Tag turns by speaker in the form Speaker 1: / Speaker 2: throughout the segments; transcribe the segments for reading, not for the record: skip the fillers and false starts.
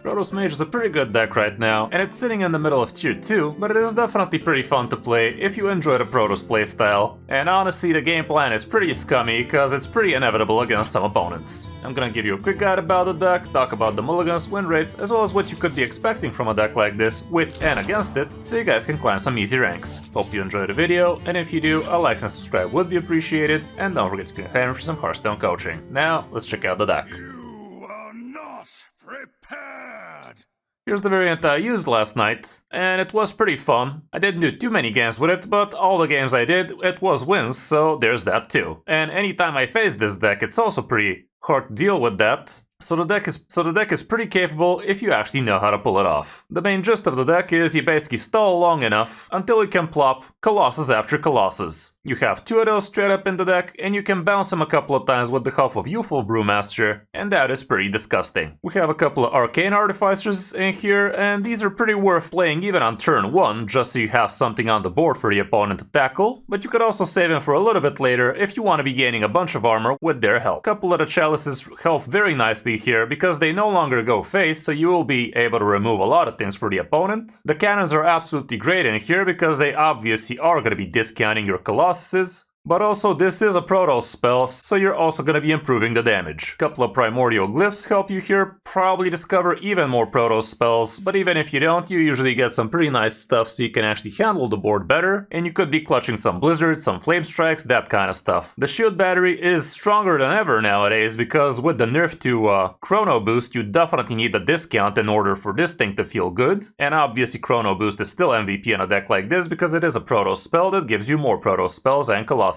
Speaker 1: Protoss Mage is a pretty good deck right now, and it's sitting in the middle of tier 2, but it is definitely pretty fun to play if you enjoy the Protoss playstyle. And honestly, the game plan is pretty scummy, cause it's pretty inevitable against some opponents. I'm gonna give you a quick guide about the deck, talk about the mulligans, win rates, as well as what you could be expecting from a deck like this, with and against it, so you guys can climb some easy ranks. Hope you enjoy the video, and if you do, a like and subscribe would be appreciated, and don't forget to click for some Hearthstone coaching. Now, let's check out the deck.
Speaker 2: You are not prepared!
Speaker 1: Here's the variant I used last night, and it was pretty fun. I didn't do too many games with it, but all the games I did, it was wins, so there's that too. And anytime I face this deck, it's also pretty hard to deal with that. So the deck is pretty capable if you actually know how to pull it off. The main gist of the deck is you basically stall long enough until you can plop Colossus after Colossus. You have two of those straight up in the deck, and you can bounce them a couple of times with the help of Youthful Brewmaster, and that is pretty disgusting. We have a couple of Arcane Artificers in here, and these are pretty worth playing even on turn 1, just so you have something on the board for the opponent to tackle, but you could also save them for a little bit later if you want to be gaining a bunch of armor with their help. A couple of the Chalices help very nicely here because they no longer go face, so you will be able to remove a lot of things for the opponent. The Cannons are absolutely great in here because they obviously are going to be discounting your Colossus, but also this is a Protoss spell, so you're also going to be improving the damage. A couple of Primordial Glyphs help you here, probably discover even more Protoss spells, but even if you don't, you usually get some pretty nice stuff so you can actually handle the board better, and you could be clutching some Blizzards, some Flame Strikes, that kind of stuff. The Shield Battery is stronger than ever nowadays, because with the nerf to Chrono Boost, you definitely need a discount in order for this thing to feel good, and obviously Chrono Boost is still MVP in a deck like this because it is a Protoss spell that gives you more Protoss spells and Colossus.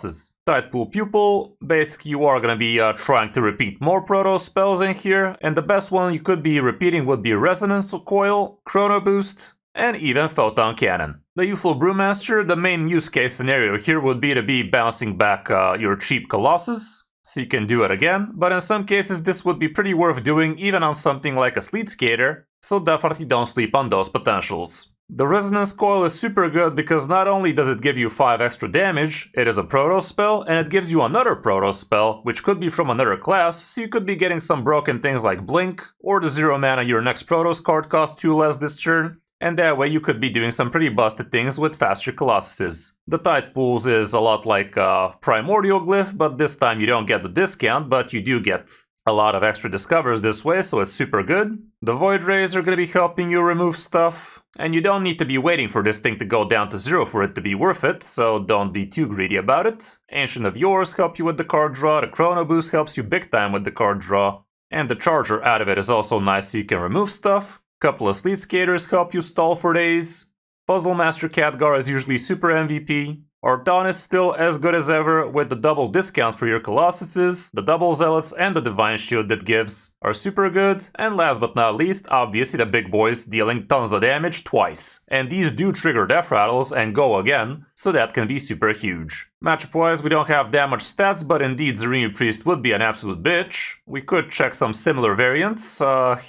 Speaker 1: Tidepool Pupil, basically you are gonna be trying to repeat more Protoss spells in here, and the best one you could be repeating would be Resonance Coil, Chrono Boost, and even Photon Cannon. The Youthful Brewmaster, the main use case scenario here would be to be bouncing back your cheap Colossus, so you can do it again, but in some cases this would be pretty worth doing even on something like a Sleet Skater, so definitely don't sleep on those potentials. The Resonance Coil is super good because not only does it give you 5 extra damage, it is a Protoss spell, and it gives you another Protoss spell, which could be from another class, so you could be getting some broken things like Blink, or the 0 mana your next Protoss card costs 2 less this turn, and that way you could be doing some pretty busted things with faster Colossuses. The Tidepools is a lot like Primordial Glyph, but this time you don't get the discount, but you do get a lot of extra discovers this way, so it's super good. The Void Rays are going to be helping you remove stuff, and you don't need to be waiting for this thing to go down to 0 for it to be worth it, so don't be too greedy about it. Ancient of Yours help you with the card draw, the Chrono Boost helps you big time with the card draw, and the Charger out of it is also nice so you can remove stuff. Couple of Sleet Skaters help you stall for days. Puzzle Master Khadgar is usually super MVP. Ardawn is still as good as ever with the double discount for your Colossuses, the double Zealots and the Divine Shield that gives are super good, and last but not least, obviously the big boys dealing tons of damage twice. And these do trigger death rattles and go again, so that can be super huge. Matchup wise, we don't have damage stats, but indeed Zarinu Priest would be an absolute bitch. We could check some similar variants.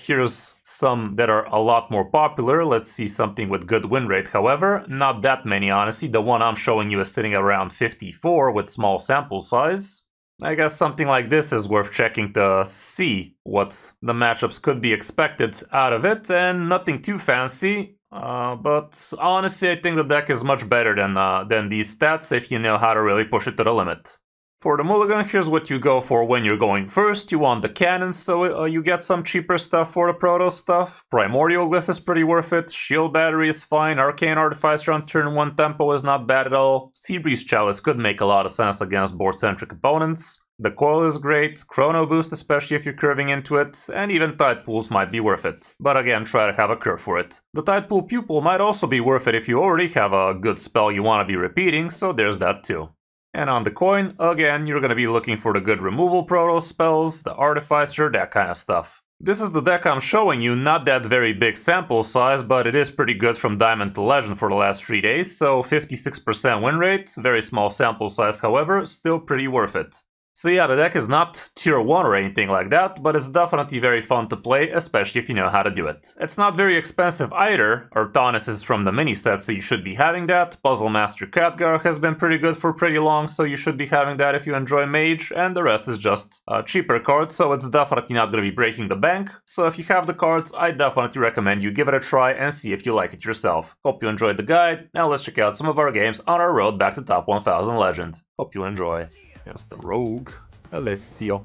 Speaker 1: Here's some that are a lot more popular. Let's see something with good win rate, however. Not that many, honestly. The one I'm showing you is sitting around 54 with small sample size. I guess something like this is worth checking to see what the matchups could be expected out of it, and nothing too fancy. But honestly, I think the deck is much better than these stats if you know how to really push it to the limit. For the Mulligan, here's what you go for when you're going first. You want the Cannons, so you get some cheaper stuff for the Protoss stuff. Primordial Glyph is pretty worth it. Shield Battery is fine. Arcane Artificer on turn 1 tempo is not bad at all. Seabreeze Chalice could make a lot of sense against board-centric opponents. The Coil is great, Chrono Boost especially if you're curving into it, and even Tidepools might be worth it. But again, try to have a curve for it. The Tidepool Pupil might also be worth it if you already have a good spell you want to be repeating, so there's that too. And on the coin, again, you're going to be looking for the good removal Protoss spells, the Artificer, that kind of stuff. This is the deck I'm showing you, not that very big sample size, but it is pretty good from Diamond to Legend for the last 3 days, so 56% win rate, very small sample size however, still pretty worth it. So yeah, the deck is not tier 1 or anything like that, but it's definitely very fun to play, especially if you know how to do it. It's not very expensive either. Artanis is from the mini set, so you should be having that. Puzzle Master Khadgar has been pretty good for pretty long, so you should be having that if you enjoy Mage, and the rest is just cheaper cards, so it's definitely not going to be breaking the bank. So if you have the cards, I definitely recommend you give it a try and see if you like it yourself. Hope you enjoyed the guide. Now let's check out some of our games on our road back to top 1000 Legend. Hope you enjoy. Here's the Rogue. Alessio.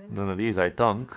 Speaker 1: None of these I dunk.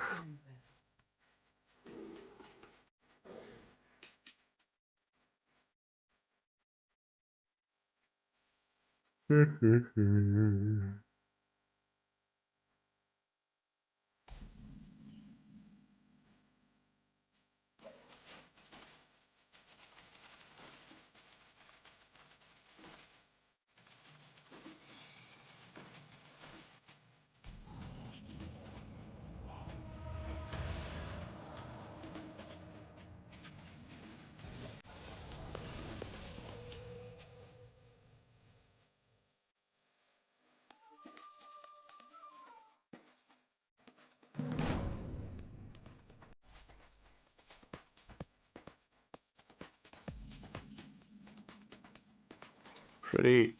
Speaker 1: Pretty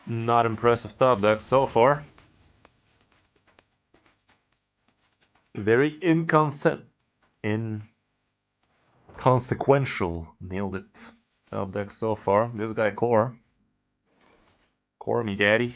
Speaker 1: not impressive top deck so far. Very inconsequential. Nailed it. Top deck so far. This guy Core. Core me daddy.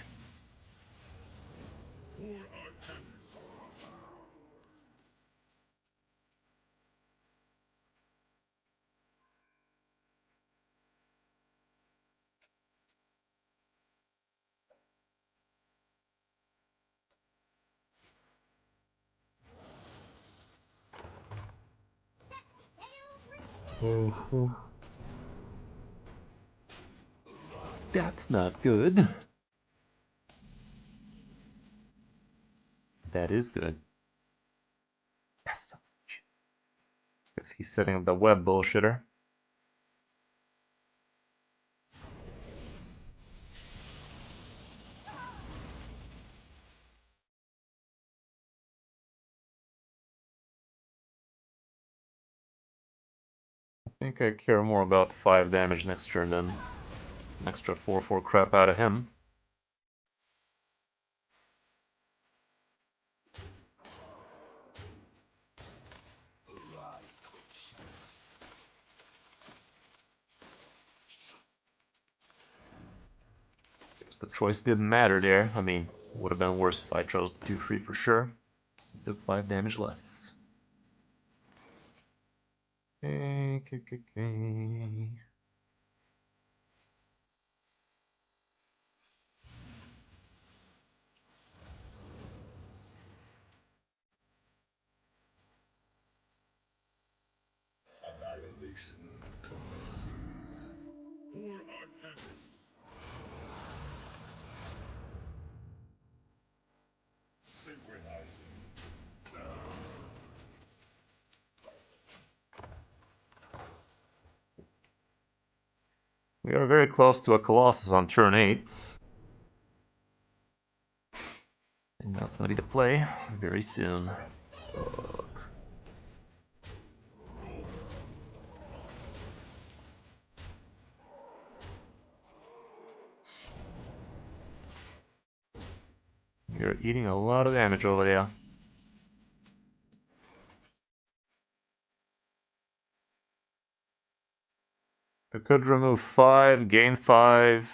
Speaker 1: That's not good. That is good. Yes. Guess he's setting up the web bullshitter. I think I care more about 5 damage next turn than an extra 4/4 crap out of him. Guess the choice didn't matter there. I mean, would have been worse if I chose 2/3 for sure. Took 5 damage less. Okay. We are very close to a Colossus on turn 8. And that's gonna be the play very soon. Fuck. You're eating a lot of damage over there. I could remove 5, gain 5.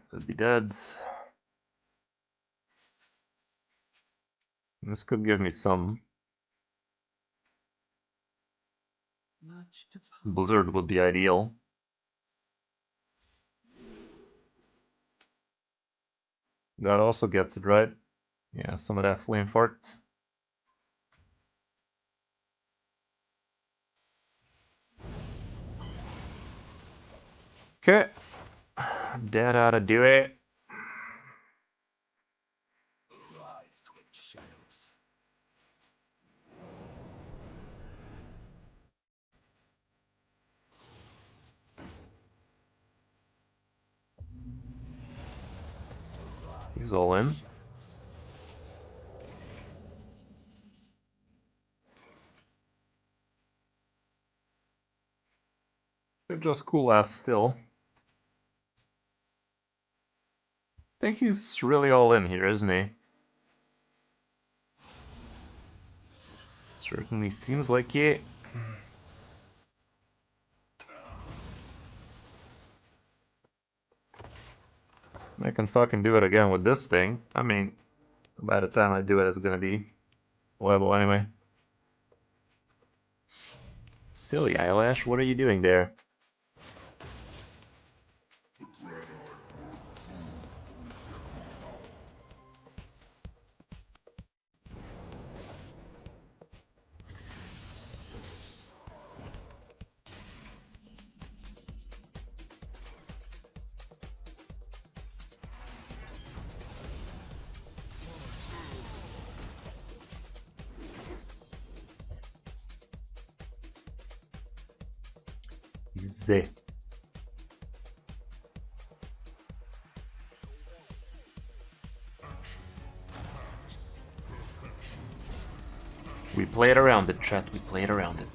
Speaker 1: Could be dead. This could give me some. Blizzard would be ideal. That also gets it, right? Yeah, some of that flame fart. Okay. That ought to do it. He's all in. They're just cool ass still. I think he's really all in here, isn't he? Certainly seems like it. I can fucking do it again with this thing. I mean, by the time I do it, it's gonna be level anyway. Silly eyelash, what are you doing there? Z. We played around it, chat. We played around it.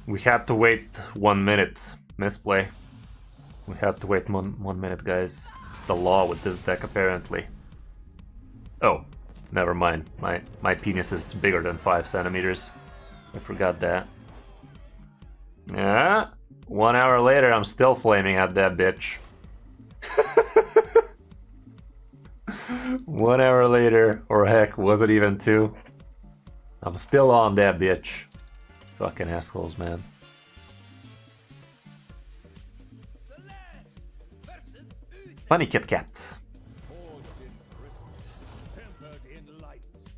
Speaker 1: We had to wait 1 minute. Misplay. We had to wait 1 minute, guys. It's the law with this deck, apparently. Oh, never mind. My penis is bigger than 5 centimeters. I forgot that. Yeah. 1 hour later, I'm still flaming at that bitch. 1 hour later, or heck, was it even 2? I'm still on that bitch. Fucking assholes, man. Funny Kit Kat.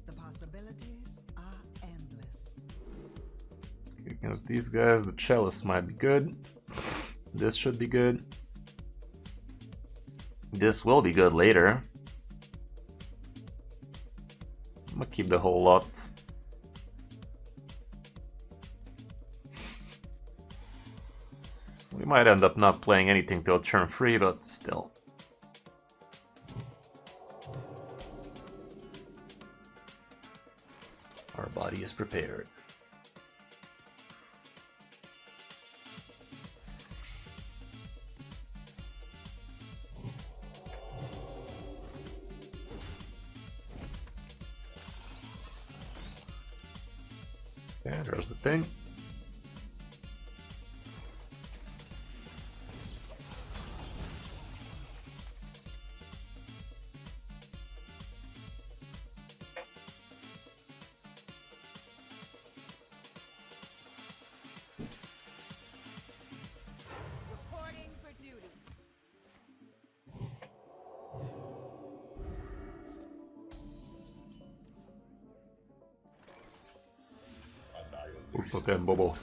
Speaker 3: The possibilities are endless.
Speaker 1: Against these guys, the Chalice might be good. This should be good. This will be good later. I'm gonna keep the whole lot. We might end up not playing anything till turn 3, but still. Our body is prepared. Yeah, there's the thing.
Speaker 3: Reporting for duty.
Speaker 1: Totem Bobo.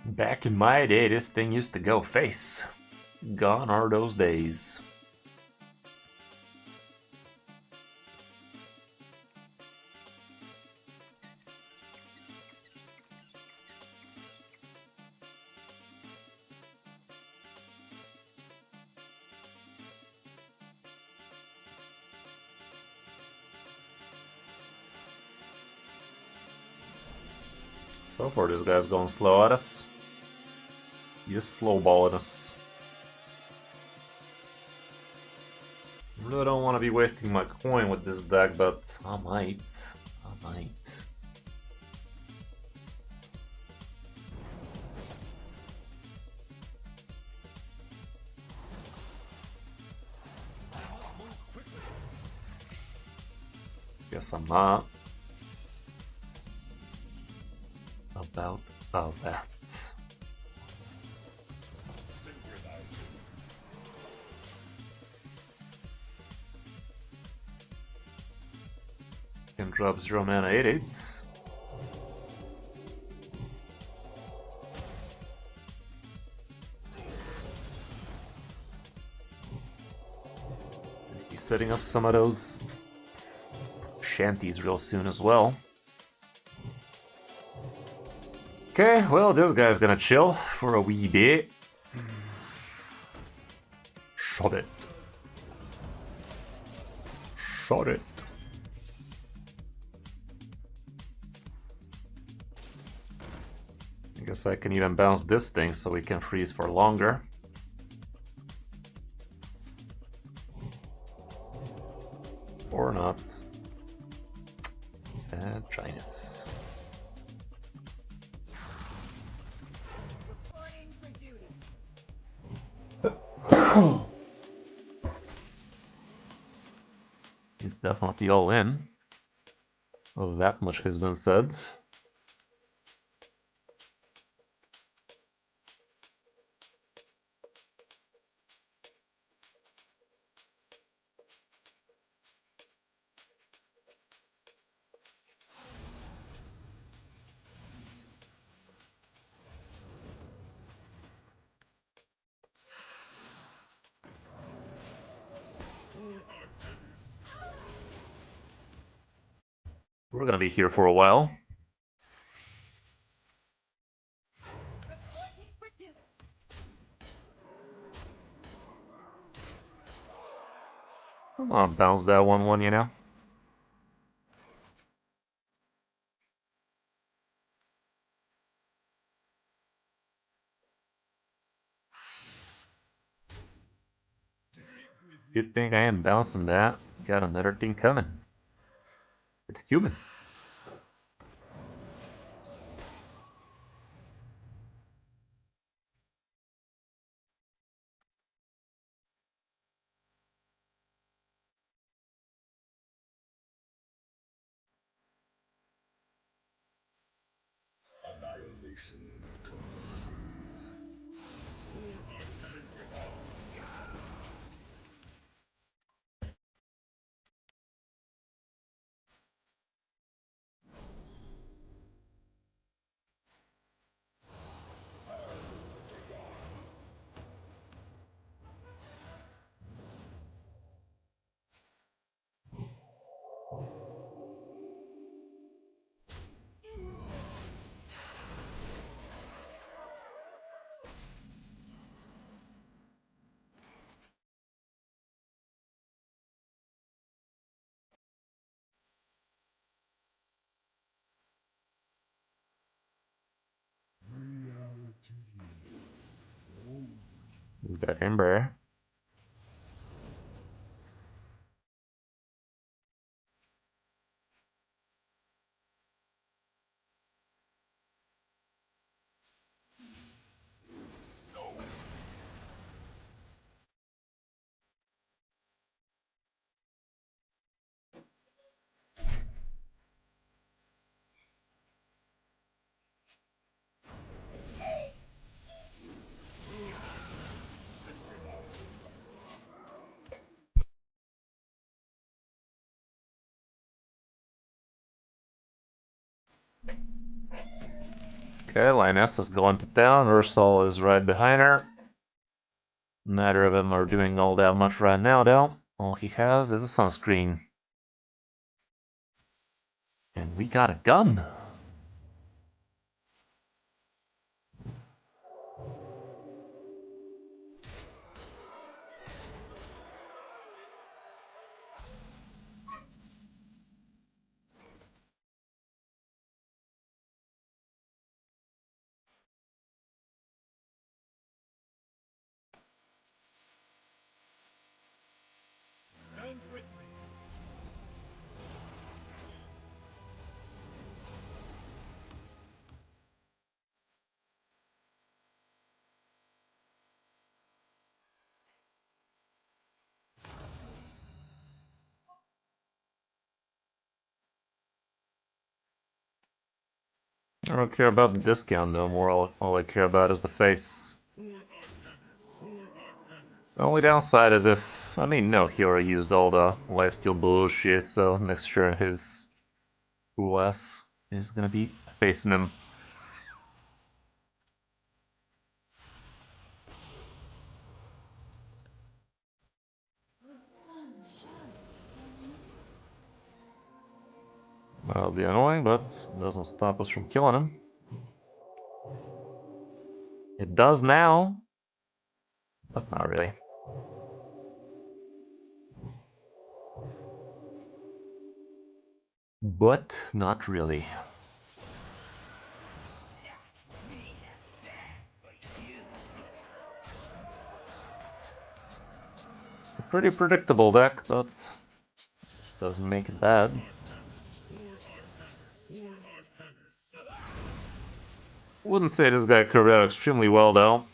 Speaker 1: Back in my day, this thing used to go face. Gone are those days. So far, this guy's going slow at us. He's slowballing us. Really don't want to be wasting my coin with this deck, but I might. I might. Guess I'm not. About that. Can drop 0 mana 8/8s. setting up some of those shanties real soon as well. Okay, well, this guy's gonna chill for a wee bit. Shot it. Shot it. I guess I can even bounce this thing so we can freeze for longer. Or not. Sad Chinese.
Speaker 3: Reporting for duty.
Speaker 1: He's definitely all in. Oh, that much has been said. We're gonna be here for a while.
Speaker 3: Reporting for duty.
Speaker 1: Come on, bounce that 1-1, you know? Good thing I am bouncing that. Got another thing coming. It's Cuban. Got Ember. Okay, Lioness is going to town. Ursol is right behind her. Neither of them are doing all that much right now, though. All he has is a sunscreen. And we got a gun. I don't care about the discount no more. All I care about is the face. The only downside is if, I mean, no, he already used all the lifesteal bullshit, so next year his OS is gonna be facing him. That'll be annoying, but it doesn't stop us from killing him. It does now, but not really. But not really. It's a pretty predictable deck, but doesn't make it bad. Wouldn't say this guy curved out extremely well though.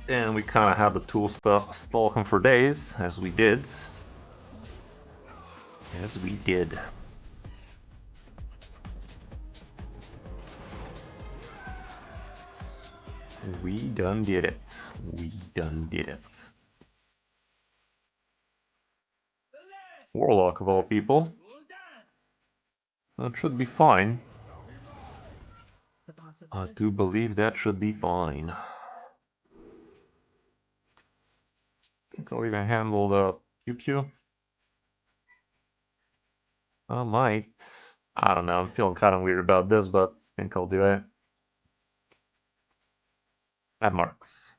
Speaker 1: And we kinda had the tools to stalk him for days, as we did. As we did. We done did it. We done did it. Warlock of all people. That should be fine. I do believe that should be fine. I think I'll even handle the QQ. I might. I don't know, I'm feeling kind of weird about this, but I think I'll do it. That marks.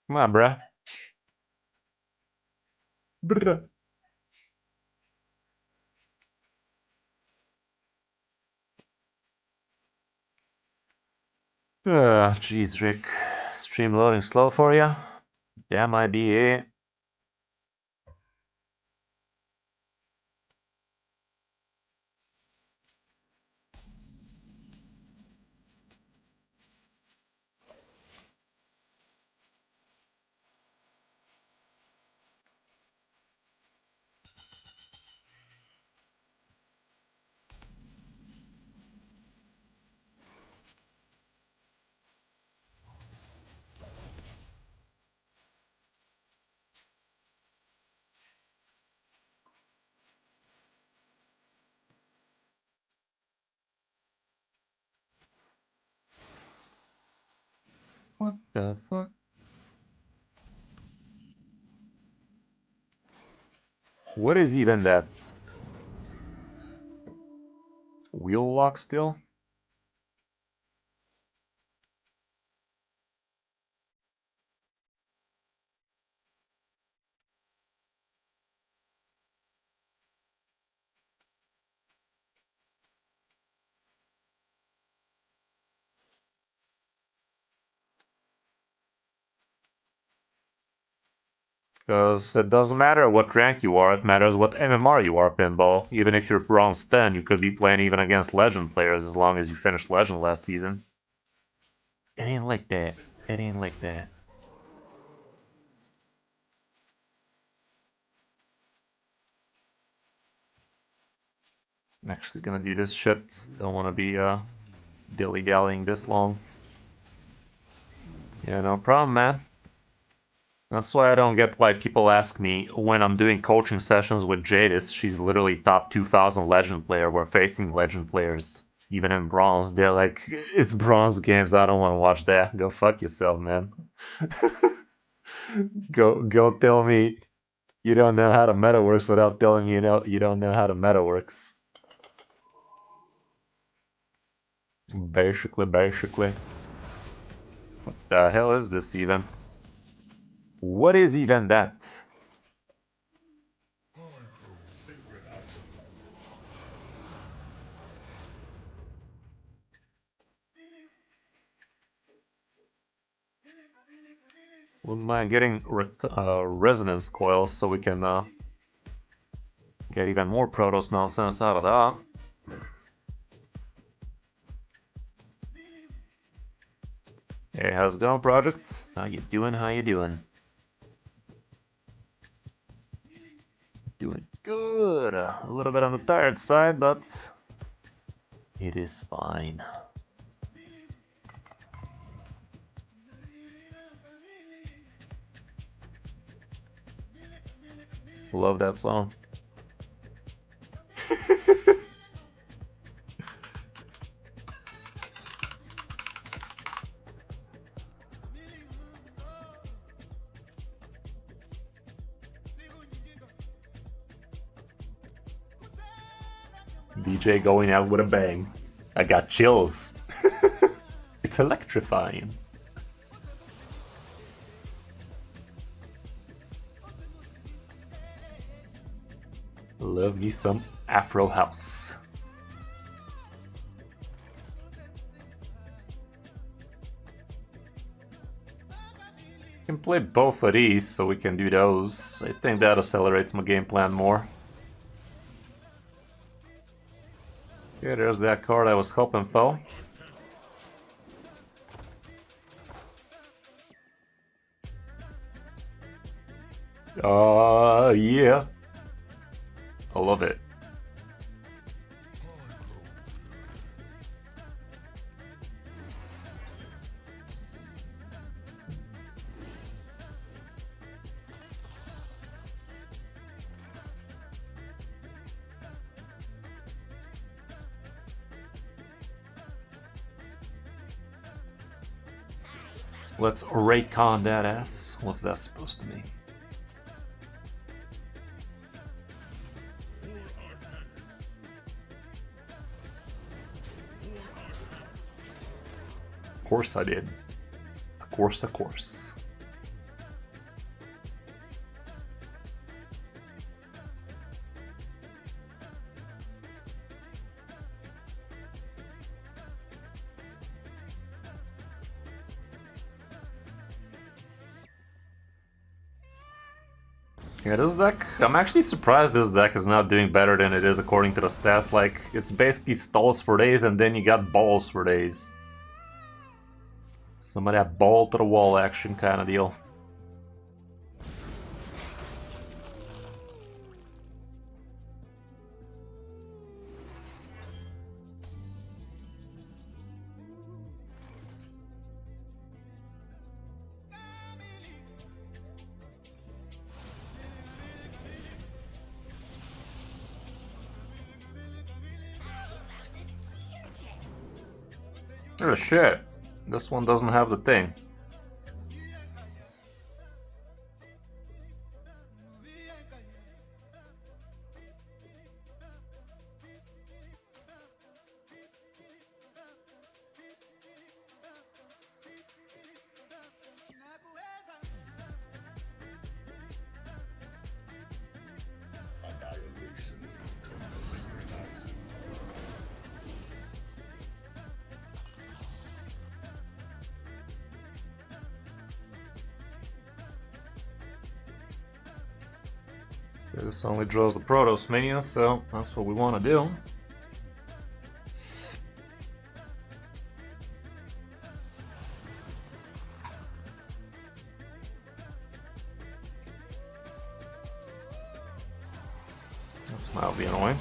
Speaker 1: Come on, bruh. Bruh. Jeez, Rick. Stream loading slow for you? Yeah, might be. What the fuck? What is even that? Wheel lock still? Because it doesn't matter what rank you are, it matters what MMR you are, Pinball. Even if you're bronze 10, you could be playing even against legend players as long as you finished legend last season. It ain't like that. It ain't like that. I'm actually gonna do this shit. Don't wanna be dilly-dallying this long. Yeah, no problem, man. That's why I don't get why people ask me when I'm doing coaching sessions with Jadis. She's literally top 2000 legend player. We're facing legend players. Even in bronze, they're like, it's bronze games. I don't want to watch that. Go fuck yourself, man. Go tell me you don't know how the meta works without telling you don't know how the meta works. Basically. What the hell is this even? What is even that? Wouldn't mind getting resonance coils so we can get even more Protoss nonsense out of that. Hey, how's it going, Project? How you doing? How you doing? Doing good. A little bit on the tired side, but it is fine. Love that song. DJ going out with a bang. I got chills. It's electrifying. Love me some Afro House. Can play both of these so we can do those. I think that accelerates my game plan more. Okay, there's that card I was hoping for. Yeah. I love it. Let's rake on that ass. What's that supposed to mean? Of course I did. Of course, of course. Yeah, this deck, I'm actually surprised this deck is not doing better than it is according to the stats. Like, it's basically stalls for days and then you got balls for days. Some of that ball to the wall action kind of deal. Oh shit, this one doesn't have the thing. This only draws the Protoss minions, so that's what we want to do. This might be annoying.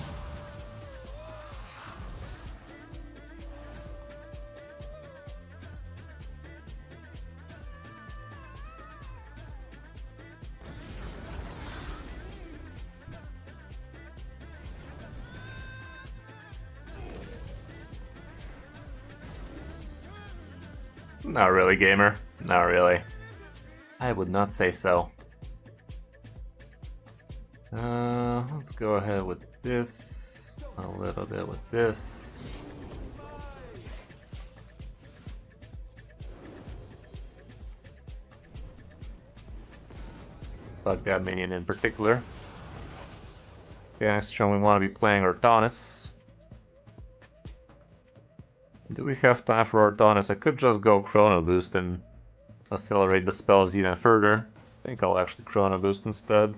Speaker 1: Not really, gamer. Not really. I would not say so. Let's go ahead with this. A little bit with this. Fuck that minion in particular. Okay, next turn we want to be playing Artanis. Do we have time for Artanis? I could just go Chrono Boost and accelerate the spells even further. I think I'll actually Chrono Boost instead.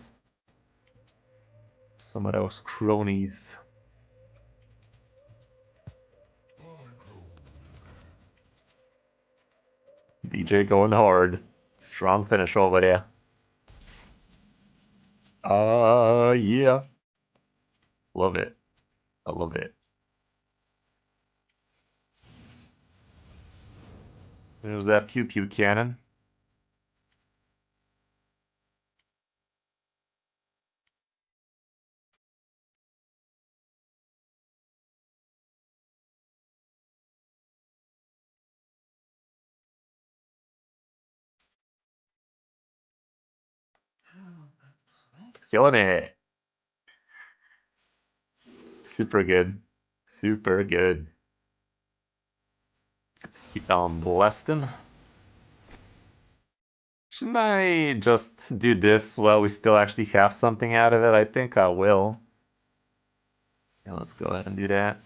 Speaker 1: Some of those cronies. DJ going hard. Strong finish over there. Yeah. Love it. I love it. There's that pew pew cannon. Killing it. Super good. Super good. Let's keep on blasting. Shouldn't I just do this while we still actually have something out of it? I think I will. Yeah, let's go ahead and do that.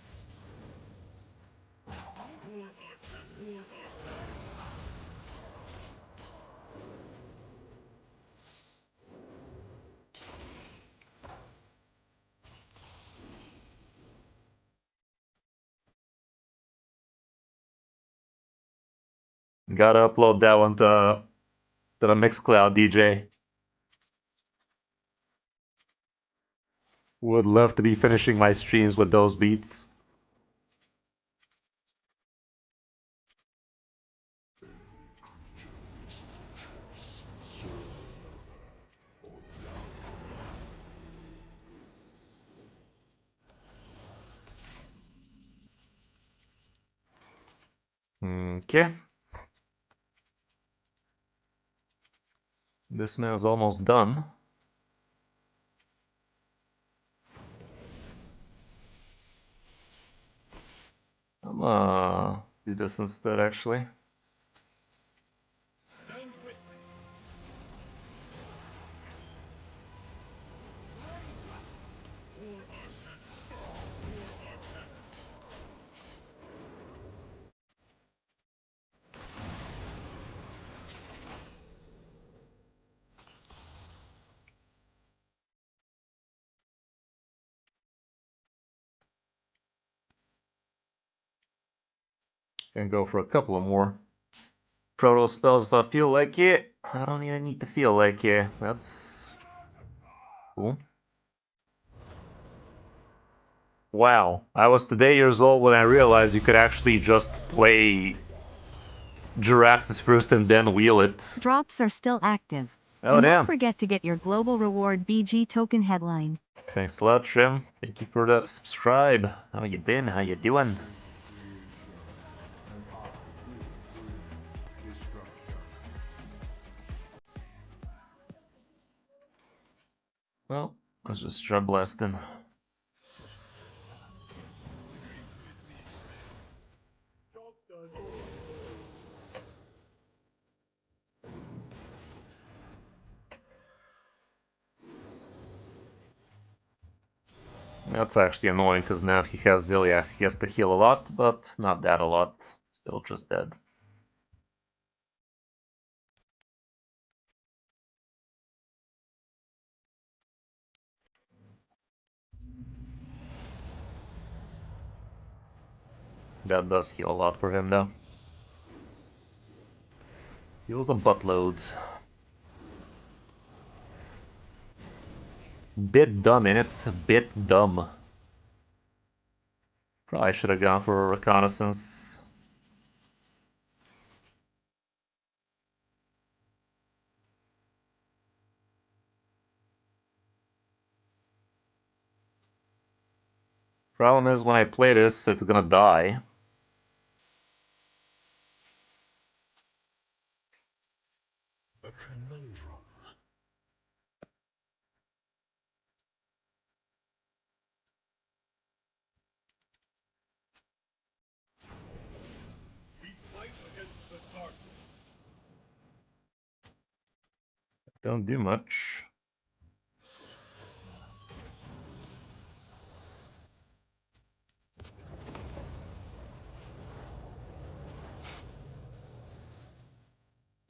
Speaker 1: Gotta upload that one to the Mixcloud DJ. Would love to be finishing my streams with those beats. Okay. This man is almost done. I'm do this instead actually. Can go for a couple of more Protoss spells if I feel like it. I don't even need to feel like it. That's cool. Wow, I was today years old when I realized you could actually just play Jiraxis first and then wheel it.
Speaker 4: Drops are still active.
Speaker 1: Oh
Speaker 4: and
Speaker 1: damn.
Speaker 4: Don't forget to get your global reward BG token headline.
Speaker 1: Thanks a lot, Trim. Thank you for the subscribe. How you been? How you doing? Well, let's just try blasting. That's actually annoying because now he has Zilias, he has to heal a lot, but not that a lot. Still just dead. That does heal a lot for him though. Heals a buttload. Bit dumb, innit? Bit dumb. Probably should have gone for a reconnaissance. Problem is, when I play this, it's gonna die. Don't do much.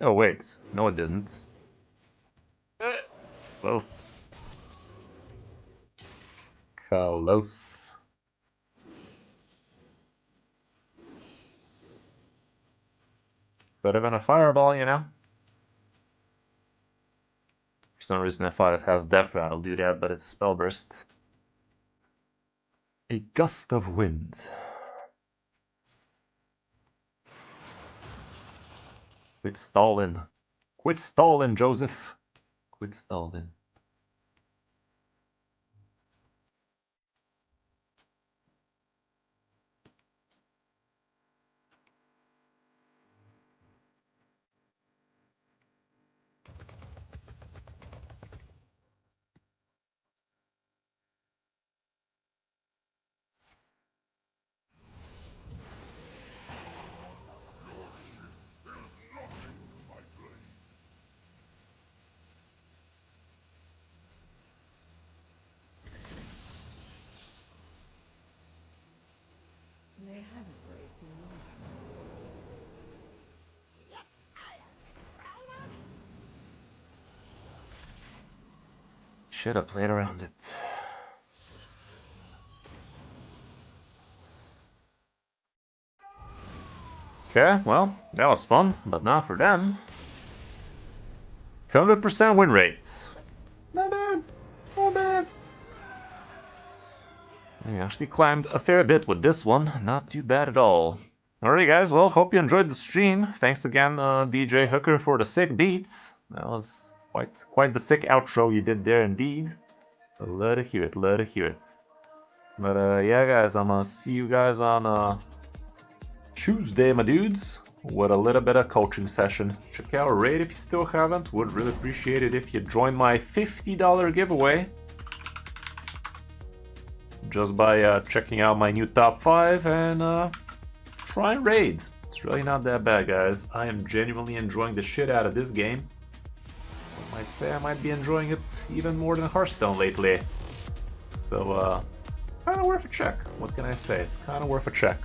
Speaker 1: Oh wait, no it didn't. Close. Close. Better than a fireball, you know? For some reason I thought it has Death Rattle do that, but it's Spell Burst. A gust of wind. Quit stalling. Quit stalling, Joseph. Quit stalling. Should have played around it. Okay, well, that was fun, but not for them. 100% win rate. Not bad. Not bad. I actually climbed a fair bit with this one. Not too bad at all. Alright guys, well, hope you enjoyed the stream. Thanks again, DJ Hooker, for the sick beats. That was quite the sick outro you did there indeed. Love to hear it, love to hear it. But yeah guys, I'm gonna see you guys on Tuesday, my dudes, with a little bit of coaching session. Check out Raid if you still haven't. Would really appreciate it if you join my $50 giveaway. Just by checking out my new top 5 and trying raids. It's really not that bad, guys. I am genuinely enjoying the shit out of this game. I might say I might be enjoying it even more than Hearthstone lately. So, kind of worth a check. What can I say? It's kind of worth a check.